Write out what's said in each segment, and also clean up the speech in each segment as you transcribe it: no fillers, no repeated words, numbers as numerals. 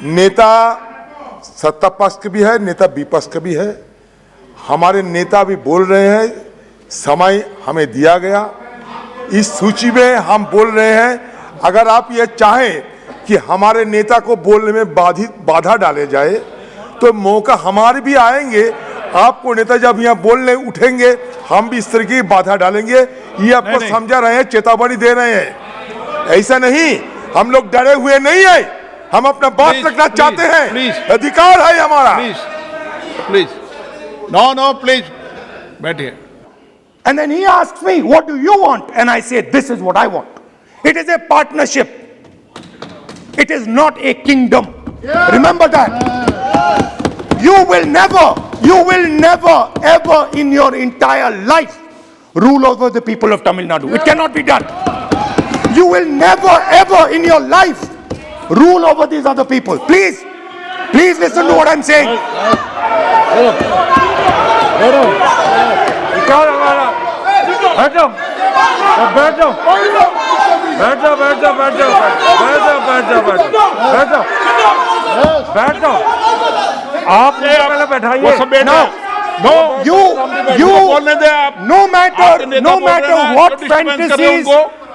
नेता सत्ता पक्ष का भी है, नेता विपक्ष का भी है। हमारे नेता भी बोल रहे हैं, समय हमें दिया गया, इस सूची में हम बोल रहे हैं। अगर आप ये चाहें कि हमारे नेता को बोलने में बाधा डाले जाए तो मौका हमारे भी आएंगे। आपको नेता जब यहाँ बोलने उठेंगे हम भी इस तरह की बाधा डालेंगे। ये आपको समझा रहे हैं, चेतावनी दे रहे हैं। ऐसा नहीं, हम लोग डरे हुए नहीं है, हम अपना बात रखना चाहते हैं, अधिकार है हमारा। प्लीज नो प्लीज बैठिए। And then he asks me, what do you want? And I say, this is what I want. It is a partnership. It is not a kingdom. Remember that. You will never ever in your entire life rule over the people of Tamil Nadu. It cannot be done. You will never ever in your life rule over these other people. Please listen to what I'm saying. आपने पहले बैठाइए।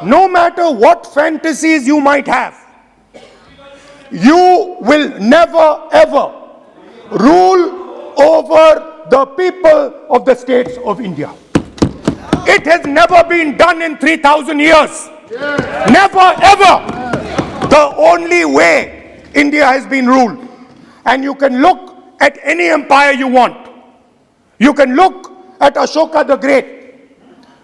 No matter what fantasies you might have, you will never ever rule over the people of the states of India. It has never been done in 3,000 years. Never ever. The only way India has been ruled. And you can look at any empire you want. You can look at Ashoka the Great.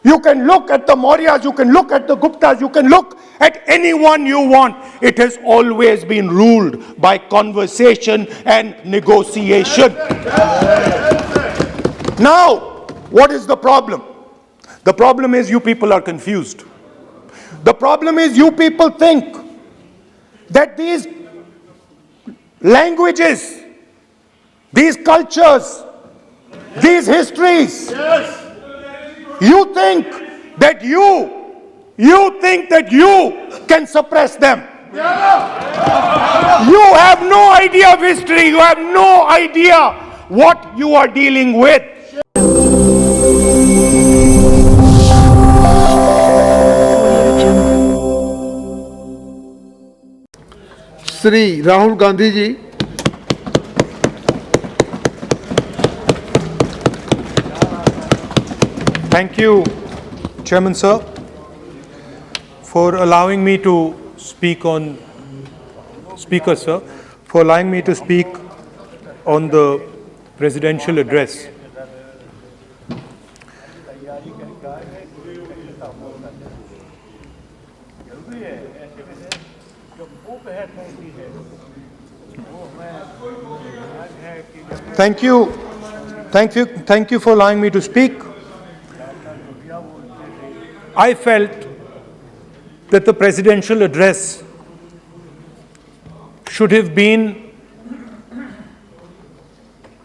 You can look at the Mauryas, you can look at the Guptas, you can look at anyone you want. It has always been ruled by conversation and negotiation. Now, what is the problem? The problem is you people are confused. The problem is you people think that these languages, these cultures, these histories, you think that you can suppress them. You have no idea of history. You have no idea what you are dealing with. Shri Rahul Gandhi ji. Thank you, Chairman Sir, for allowing me to speak on, Speaker Sir, for allowing me to speak on the presidential address. Thank you for allowing me to speak. I felt that the presidential address should have been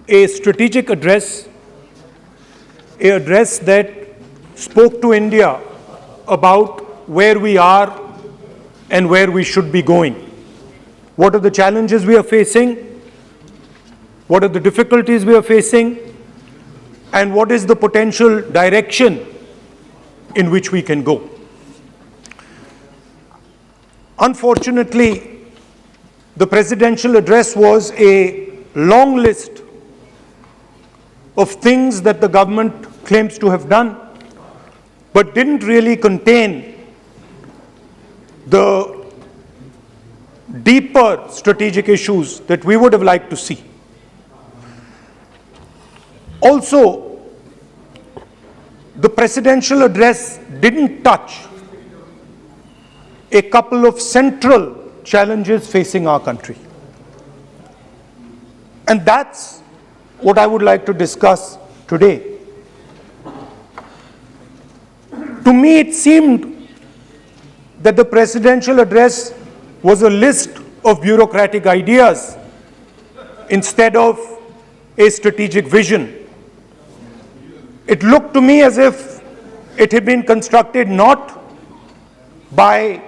a strategic address, an address that spoke to India about where we are and where we should be going. What are the challenges we are facing? What are the difficulties we are facing? And what is the potential direction in which we can go? Unfortunately, the presidential address was a long list of things that the government claims to have done, but didn't really contain the deeper strategic issues that we would have liked to see. Also, the presidential address didn't touch a couple of central challenges facing our country. And that's what I would like to discuss today. To me, it seemed that the presidential address was a list of bureaucratic ideas instead of a strategic vision. It looked to me as if it had been constructed not by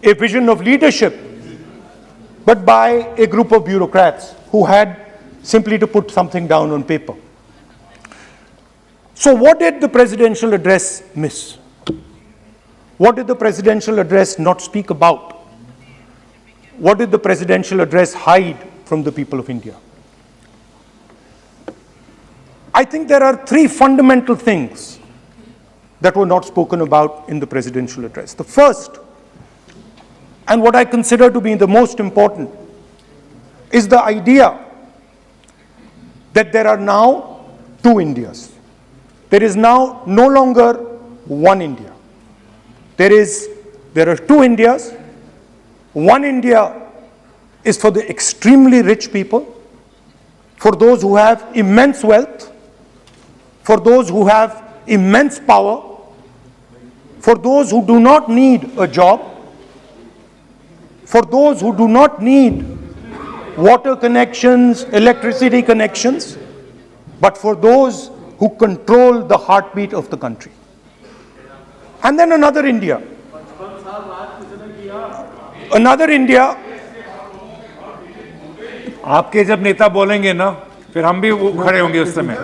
a vision of leadership, but by a group of bureaucrats who had simply to put something down on paper. So what did the presidential address miss? What did the presidential address not speak about? What did the presidential address hide from the people of India? I think there are three fundamental things that were not spoken about in the presidential address. The first, and what I consider to be the most important, is the idea that there are now two Indias. There is now no longer one India. There are two Indias. One India is for the extremely rich people, for those who have immense wealth, for those who have immense power, for those who do not need a job, for those who do not need water connections, electricity connections, but for those who control the heartbeat of the country. And then another India. Another India. आपके जब नेता बोलेंगे ना फिर हम भी वो खड़े होंगे उस समय।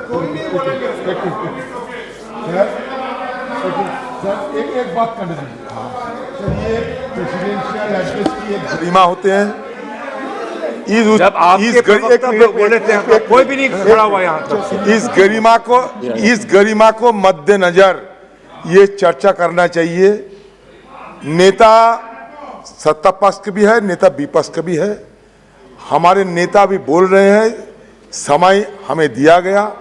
एक बात कर दीजिए। ये प्रेसिडेंशियल एड्रेस की एक गरिमा होते हैं। जब आपके प्रवक्ता बोले थे कोई भी नहीं खड़ा हुआ यहाँ तक। इस गरिमा को मद्देनजर ये चर्चा करना चाहिए। नेता सत्ता पक्ष का भी है, नेता विपक्ष का भी है। हमारे नेता भी बोल रहे हैं, समय हमें दिया गया,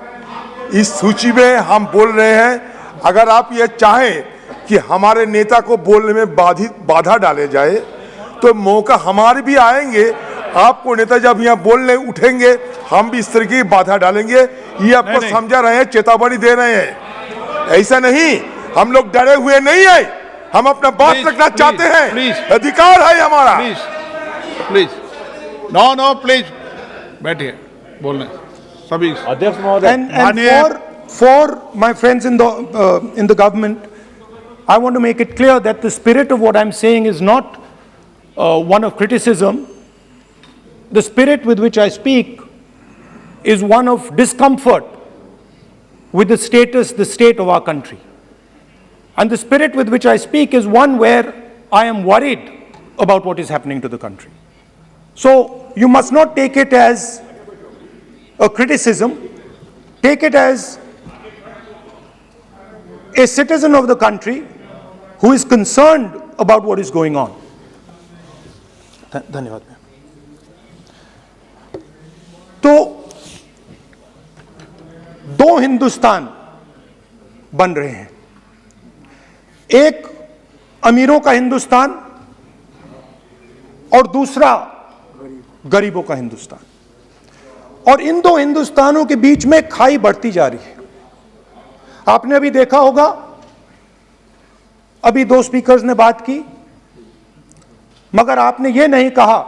इस सूची में हम बोल रहे हैं। अगर आप ये चाहें कि हमारे नेता को बोलने में बाधा डाले जाए तो मौका हमारे भी आएंगे। आपको नेता जब यहाँ बोलने उठेंगे हम भी इस तरह की बाधा डालेंगे। ये आपको समझा रहे हैं, चेतावनी दे रहे हैं। ऐसा नहीं, हम लोग डरे हुए नहीं है, हम अपना बात रखना चाहते हैं, अधिकार है हमारा। प्लीज नो प्लीज बैठिए, बोलने सभी अध्यक्ष महोदय। And for my friends in the government, I want to make it clear that the spirit of what I'm saying is not one of criticism. The spirit with which I speak is one of discomfort with the state of our country. And the spirit with which I speak is one where I am worried about what is happening to the country. So you must not take it as a criticism. Take it as a citizen of the country who is concerned about what is going on. धन्यवाद। तो दो हिंदुस्तान बन रहे हैं, एक अमीरों का हिंदुस्तान और दूसरा गरीबों का हिंदुस्तान। और इन दो हिंदुस्तानों के बीच में खाई बढ़ती जा रही है। आपने अभी देखा होगा, अभी दो स्पीकर्स ने बात की, मगर आपने ये नहीं कहा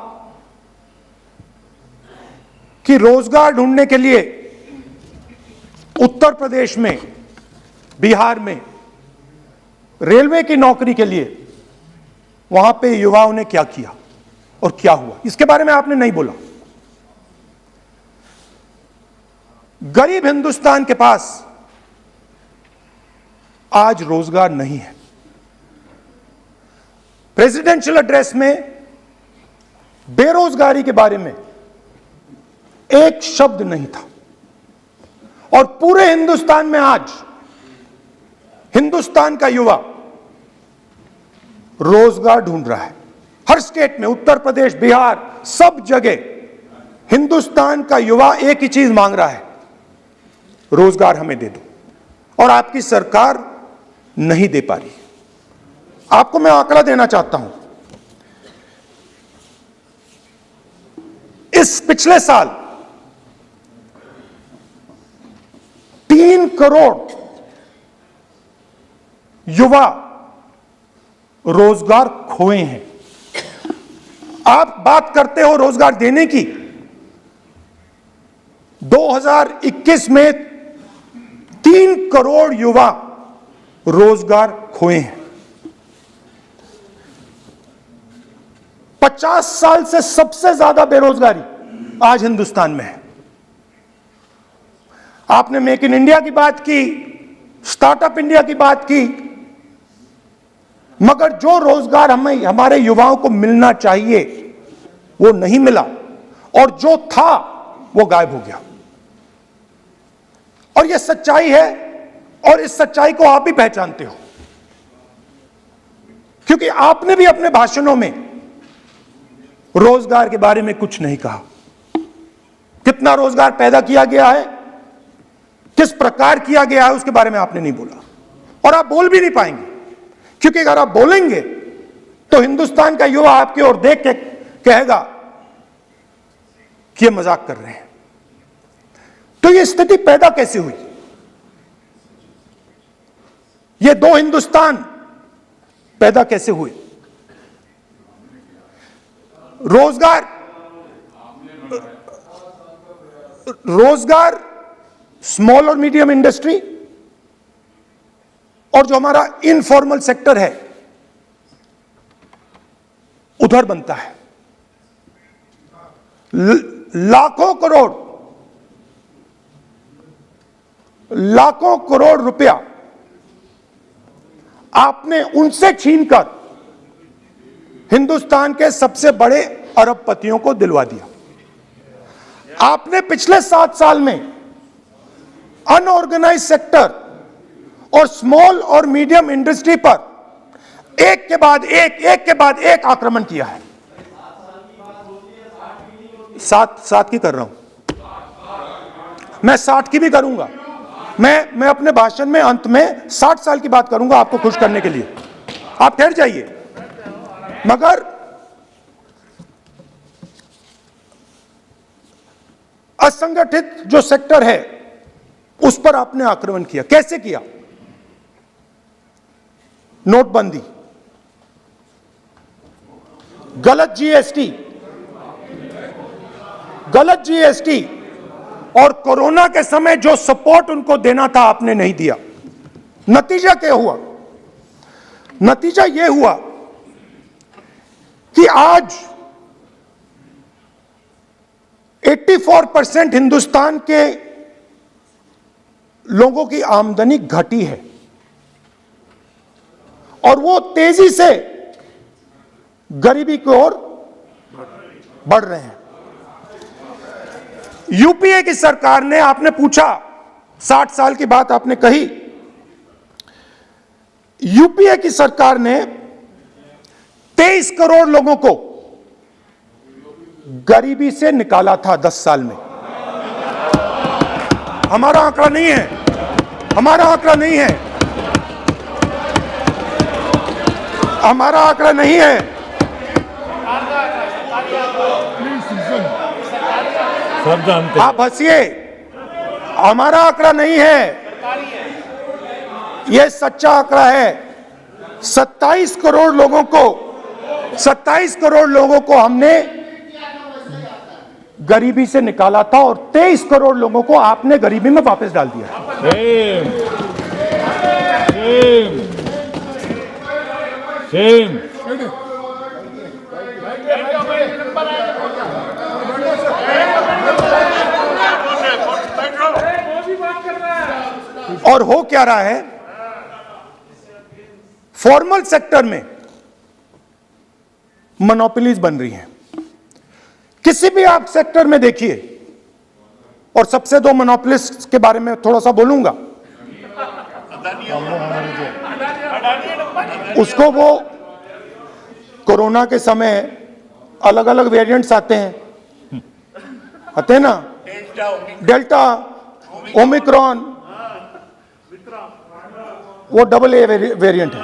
कि रोजगार ढूंढने के लिए उत्तर प्रदेश में, बिहार में रेलवे की नौकरी के लिए वहां पे युवाओं ने क्या किया और क्या हुआ, इसके बारे में आपने नहीं बोला। गरीब हिंदुस्तान के पास आज रोजगार नहीं है। प्रेसिडेंशियल एड्रेस में बेरोजगारी के बारे में एक शब्द नहीं था। और पूरे हिंदुस्तान में आज हिंदुस्तान का युवा रोजगार ढूंढ रहा है। हर स्टेट में, उत्तर प्रदेश, बिहार, सब जगह हिंदुस्तान का युवा एक ही चीज मांग रहा है, रोजगार हमें दे दो। और आपकी सरकार नहीं दे पा रही। आपको मैं आंकड़ा देना चाहता हूं। इस पिछले साल 3 करोड़ युवा रोजगार खोए हैं। आप बात करते हो रोजगार देने की। 2021 में 3 करोड़ युवा रोजगार खोए हैं। 50 साल से सबसे ज्यादा बेरोजगारी आज हिंदुस्तान में है। आपने मेक इन इंडिया की बात की, स्टार्टअप इंडिया की बात की, मगर जो रोजगार हमें हमारे युवाओं को मिलना चाहिए वो नहीं मिला, और जो था वो गायब हो गया। और ये सच्चाई है, और इस सच्चाई को आप भी पहचानते हो, क्योंकि आपने भी अपने भाषणों में रोजगार के बारे में कुछ नहीं कहा। कितना रोजगार पैदा किया गया है, किस प्रकार किया गया है, उसके बारे में आपने नहीं बोला, और आप बोल भी नहीं पाएंगे, क्योंकि अगर आप बोलेंगे तो हिंदुस्तान का युवा आपकी ओर देख के कहेगा कि ये मजाक कर रहे हैं। तो ये स्थिति पैदा कैसे हुई? ये दो हिंदुस्तान पैदा कैसे हुए? रोजगार स्मॉल और मीडियम इंडस्ट्री और जो हमारा इनफॉर्मल सेक्टर है उधर बनता है। लाखों करोड़ रुपया आपने उनसे छीनकर हिंदुस्तान के सबसे बड़े अरबपतियों को दिलवा दिया। आपने पिछले 7 साल में अनऑर्गेनाइज सेक्टर और स्मॉल और मीडियम इंडस्ट्री पर एक के बाद एक आक्रमण किया है। 7 की कर रहा हूं, मैं 60 की भी करूंगा। मैं अपने भाषण में अंत में 60 साल की बात करूंगा आपको खुश करने के लिए। आप ठहर जाइए। मगर असंगठित जो सेक्टर है उस पर आपने आक्रमण किया। कैसे किया? नोटबंदी, गलत जीएसटी और कोरोना के समय जो सपोर्ट उनको देना था आपने नहीं दिया। नतीजा क्या हुआ? नतीजा यह हुआ कि आज 84% हिंदुस्तान के लोगों की आमदनी घटी है और वो तेजी से गरीबी की ओर बढ़ रहे हैं। यूपीए की सरकार ने, आपने पूछा 60 साल की बात आपने कही, यूपीए की सरकार ने 23 करोड़ लोगों को गरीबी से निकाला था 10 साल में। हमारा आंकड़ा नहीं है, हमारा आंकड़ा नहीं है, हमारा आंकड़ा नहीं है। सब जानते हैं। आप हंसिए, हमारा आंकड़ा नहीं है, यह सच्चा आंकड़ा है। 27 करोड़ लोगों को हमने गरीबी से निकाला था और 23 करोड़ लोगों को आपने गरीबी में वापस डाल दिया। सेम। और हो क्या रहा है? फॉर्मल सेक्टर में मोनोपोलीज बन रही हैं। किसी भी आप सेक्टर में देखिए, और सबसे 2 मोनोपोलिस्ट के बारे में थोड़ा सा बोलूंगा। उसको वो कोरोना के समय अलग अलग वेरिएंट्स आते हैं ना, डेल्टा, ओमिक्रॉन, वो AA वेरिएंट है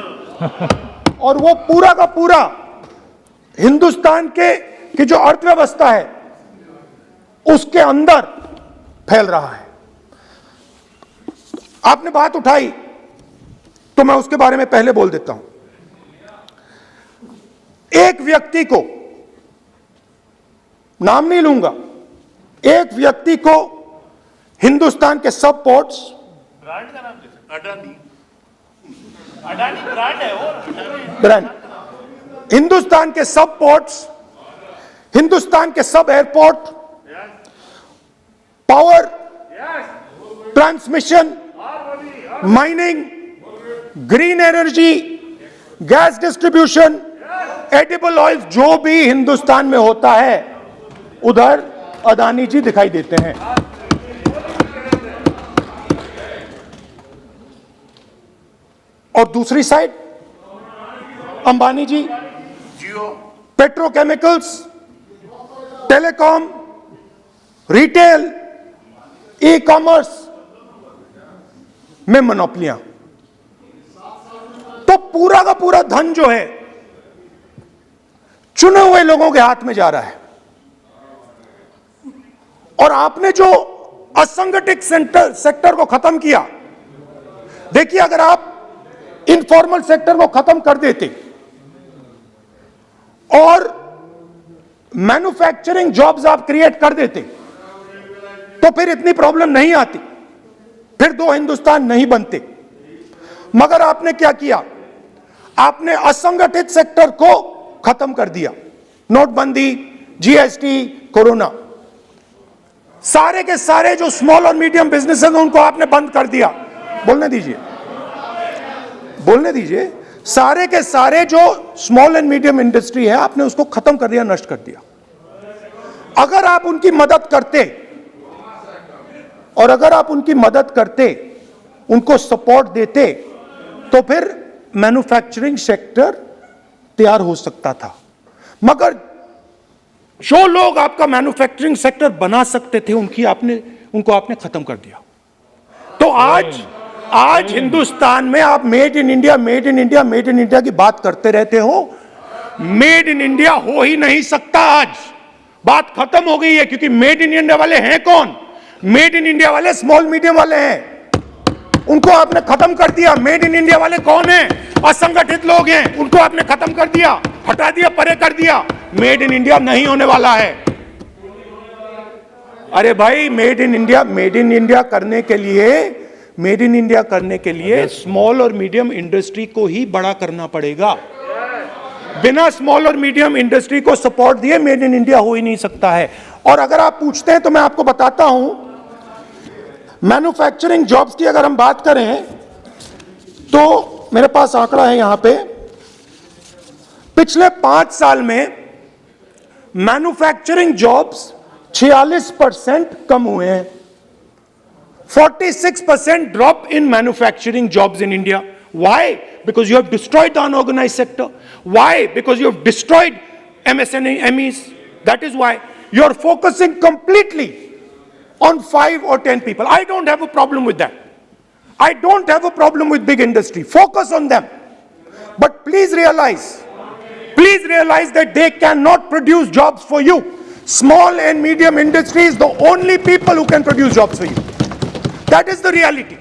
और वो पूरा का पूरा हिंदुस्तान की जो अर्थव्यवस्था है उसके अंदर फैल रहा है। आपने बात उठाई तो मैं उसके बारे में पहले बोल देता हूं। एक व्यक्ति को, नाम नहीं लूंगा, एक व्यक्ति को हिंदुस्तान के सब पोर्ट्स, ब्रांड का नाम अडानी ब्रांड है वो, ब्रांड, हिंदुस्तान के सब पोर्ट्स हिंदुस्तान के सब airport, power transmission, mining, green energy, gas distribution, edible oil, जो भी हिंदुस्तान में होता है उधर अदानी जी दिखाई देते हैं। और दूसरी side Ambani ji petrochemicals, telecom, retail, e commerce में मोनोपोलियां। तो पूरा का पूरा धन जो है चुने हुए लोगों के हाथ में जा रहा है। और आपने जो असंगठित सेक्टर को खत्म किया, देखिए अगर आप इनफॉर्मल सेक्टर को खत्म कर देते और मैन्युफैक्चरिंग जॉब्स आप क्रिएट कर देते तो फिर इतनी प्रॉब्लम नहीं आती, फिर दो हिंदुस्तान नहीं बनते। मगर आपने क्या किया? आपने असंगठित सेक्टर को खत्म कर दिया। नोटबंदी, जीएसटी, कोरोना, सारे के सारे जो स्मॉल और मीडियम बिजनेसेस हैं उनको आपने बंद कर दिया। बोलने दीजिए, बोलने दीजिए। सारे के सारे जो स्मॉल एंड मीडियम इंडस्ट्री है आपने उसको खत्म कर दिया, नष्ट कर दिया। अगर आप उनकी मदद करते और अगर आप उनकी मदद करते, उनको सपोर्ट देते, तो फिर मैन्युफैक्चरिंग सेक्टर तैयार हो सकता था। मगर जो लोग आपका मैन्युफैक्चरिंग सेक्टर बना सकते थे उनको आपने खत्म कर दिया। तो आज हिंदुस्तान में आप made in India, made in India, made in India की बात करते रहते हो। मेड इन इंडिया हो ही नहीं सकता। आज बात खत्म हो गई है, क्योंकि मेड इन इंडिया वाले हैं कौन? मेड इन इंडिया वाले स्मॉल मीडियम वाले हैं, उनको आपने खत्म कर दिया। मेड इन इंडिया वाले कौन हैं? असंगठित लोग हैं, उनको आपने खत्म कर दिया, हटा दिया, परे कर दिया। मेड इन इंडिया नहीं होने वाला है। अरे भाई, मेड इन इंडिया करने के लिए स्मॉल और मीडियम इंडस्ट्री को ही बड़ा करना पड़ेगा। बिना स्मॉल और मीडियम इंडस्ट्री को सपोर्ट दिए मेड इन इंडिया हो ही नहीं सकता है। और अगर आप पूछते हैं तो मैं आपको बताता हूं, मैन्युफैक्चरिंग जॉब्स की अगर हम बात करें तो मेरे पास आंकड़ा है यहां पे, पिछले 5 साल में मैन्युफैक्चरिंग जॉब्स 46% कम हुए हैं। 46% drop in manufacturing jobs in India. Why? Because you have destroyed the unorganized sector. Why? Because you have destroyed MSMEs. That is why you are focusing completely on 5 or 10 people. I don't have a problem with that. I don't have a problem with big industry. Focus on them. But please realize that they cannot produce jobs for you. Small and medium industry is the only people who can produce jobs for you. That is the reality.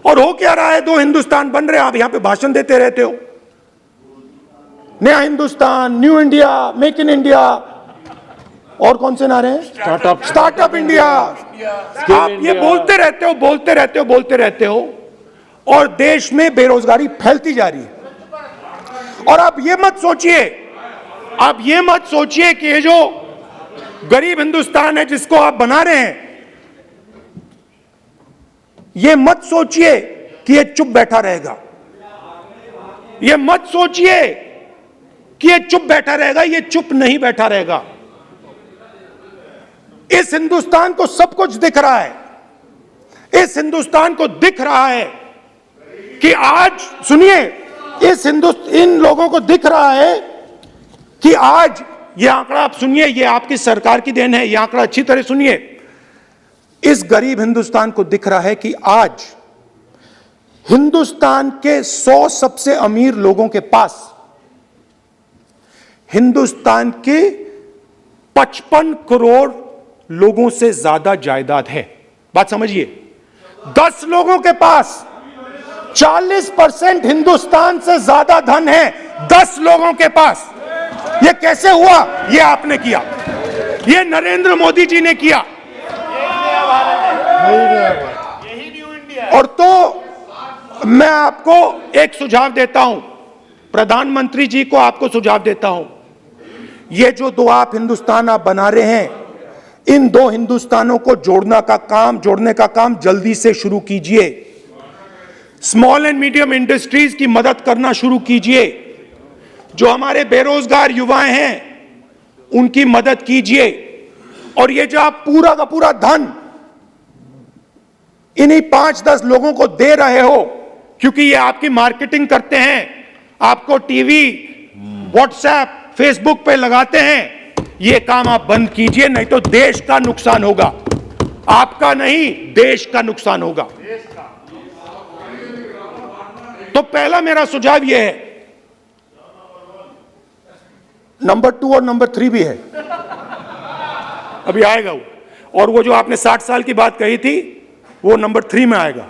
और हो क्या रहा है? 2 हिंदुस्तान बन रहे हैं। आप यहां पे भाषण देते रहते हो, नया Hindustan, new India, make in India, और कौन से नारे हैं? Startup India. आप ये बोलते रहते हो और देश में बेरोजगारी फैलती जा रही है। और आप ये मत सोचिए कि ये जो गरीब हिंदुस्तान है जिसको आप बना रहे हैं, ये मत सोचिए कि ये चुप बैठा रहेगा। ये मत सोचिए कि ये चुप बैठा रहेगा। ये चुप नहीं बैठा रहेगा। इस हिंदुस्तान को सब कुछ दिख रहा है। इस हिंदुस्तान को दिख रहा है कि आज, सुनिए, इन लोगों को दिख रहा है कि आज, ये आंकड़ा आप सुनिए, ये आपकी सरकार की देन है। ये आंकड़ा अच्छी तरह सुनिए। इस गरीब हिंदुस्तान को दिख रहा है कि आज हिंदुस्तान के 100 सबसे अमीर लोगों के पास हिंदुस्तान के 55 करोड़ लोगों से ज्यादा जायदाद है। बात समझिए, 10 लोगों के पास 40% हिंदुस्तान से ज्यादा धन है। 10 लोगों के पास। यह कैसे हुआ? यह आपने किया, यह नरेंद्र मोदी जी ने किया। और तो मैं आपको एक सुझाव देता हूं, प्रधानमंत्री जी को आपको सुझाव देता हूं ये जो दो आप हिंदुस्तान आप बना रहे हैं, इन दो हिंदुस्तानों को जोड़ने का काम जल्दी से शुरू कीजिए। स्मॉल एंड मीडियम इंडस्ट्रीज की मदद करना शुरू कीजिए। जो हमारे बेरोजगार युवाएं हैं उनकी मदद कीजिए। और ये जो आप पूरा का पूरा धन इन्हीं 5-10 लोगों को दे रहे हो, क्योंकि ये आपकी मार्केटिंग करते हैं, आपको टीवी, व्हाट्सएप, फेसबुक पे लगाते हैं, ये काम आप बंद कीजिए, नहीं तो देश का नुकसान होगा। आपका नहीं, देश का नुकसान होगा। तो पहला मेरा सुझाव यह है, नंबर 2 और नंबर 3 भी है, अभी आएगा वो, और वो जो आपने 60 साल की बात कही थी वो नंबर 3 में आएगा।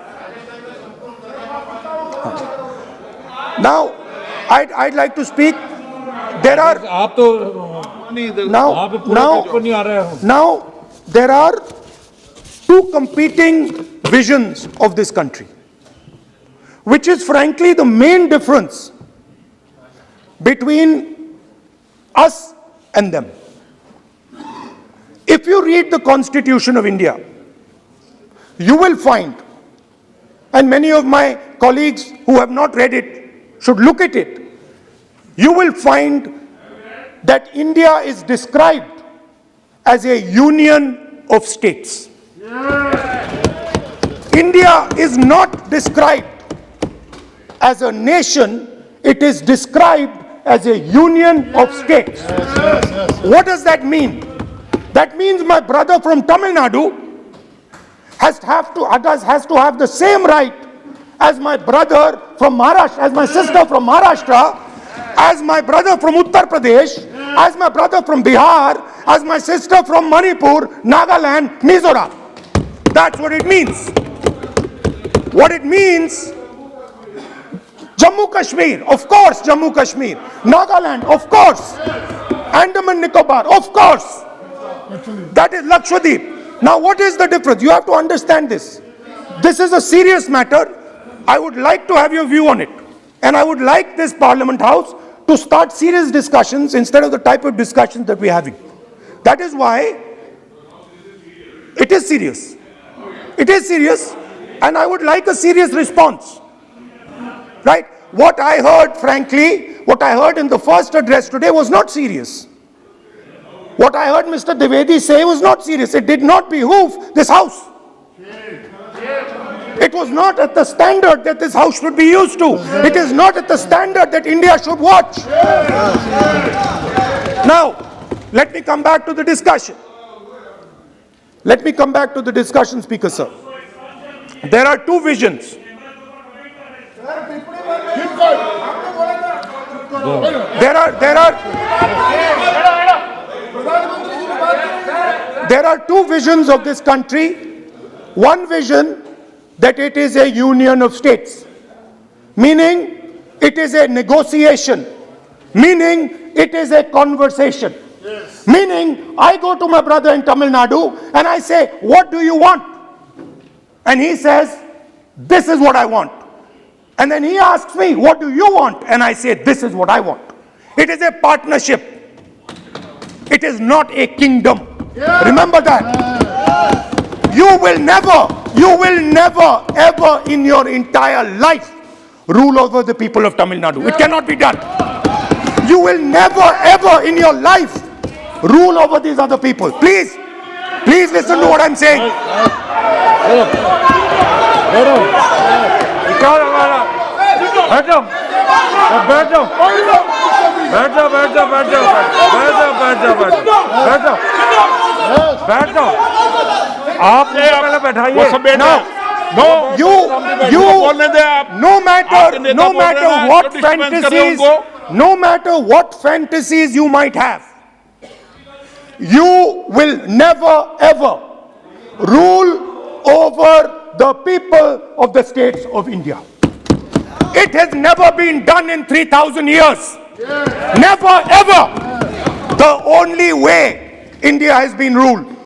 Now, I'd like to speak. There are आप तो now there are two competing visions of this country, which is frankly the main difference between us and them. If you read the Constitution of India, you will find, and many of my colleagues who have not read it should look at it, you will find that India is described as a union of states. India is not described as a nation, it is described as a union of states. What does that mean? That means my brother from Tamil Nadu has to have the same right as my brother from Maharashtra, as my sister from Maharashtra, as my brother from Uttar Pradesh, as my brother from Bihar, as my sister from Manipur, Nagaland, Mizoram. That's what it means. What it means, Jammu Kashmir, of course, Jammu Kashmir, Nagaland, of course, Andaman Nicobar, of course. That is Lakshadweep. Now what is the difference? You have to understand this. This is a serious matter. I would like to have your view on it. And I would like this Parliament House to start serious discussions instead of the type of discussions that we're having. That is why it is serious. It is serious, and I would like a serious response. Right? What I heard, frankly, what I heard in the first address today was not serious. What I heard Mr. Dwivedi say was not serious. It did not behoove this House. It was not at the standard that this House should be used to. It is not at the standard that India should watch. Now, let me come back to the discussion. Let me come back to the discussion, Speaker Sir. There are two visions. There are two visions of this country. One vision that it is a union of states, meaning it is a negotiation, meaning it is a conversation, meaning I go to my brother in Tamil Nadu and I say, what do you want? And he says, this is what I want. And then he asks me, what do you want? And I say, this is what I want. It is a partnership. It is not a kingdom. Remember that. You will never, ever in your entire life rule over the people of Tamil Nadu. It cannot be done. You will never, ever in your life rule over these other people. Please listen to what I'm saying. आपने पहले बैठाइए। वो सब बैठे हैं। No matter what fantasies you might have, you will never ever rule over the people of the states of India. It has never been done in 3,000 years. Never ever. The only way India has been ruled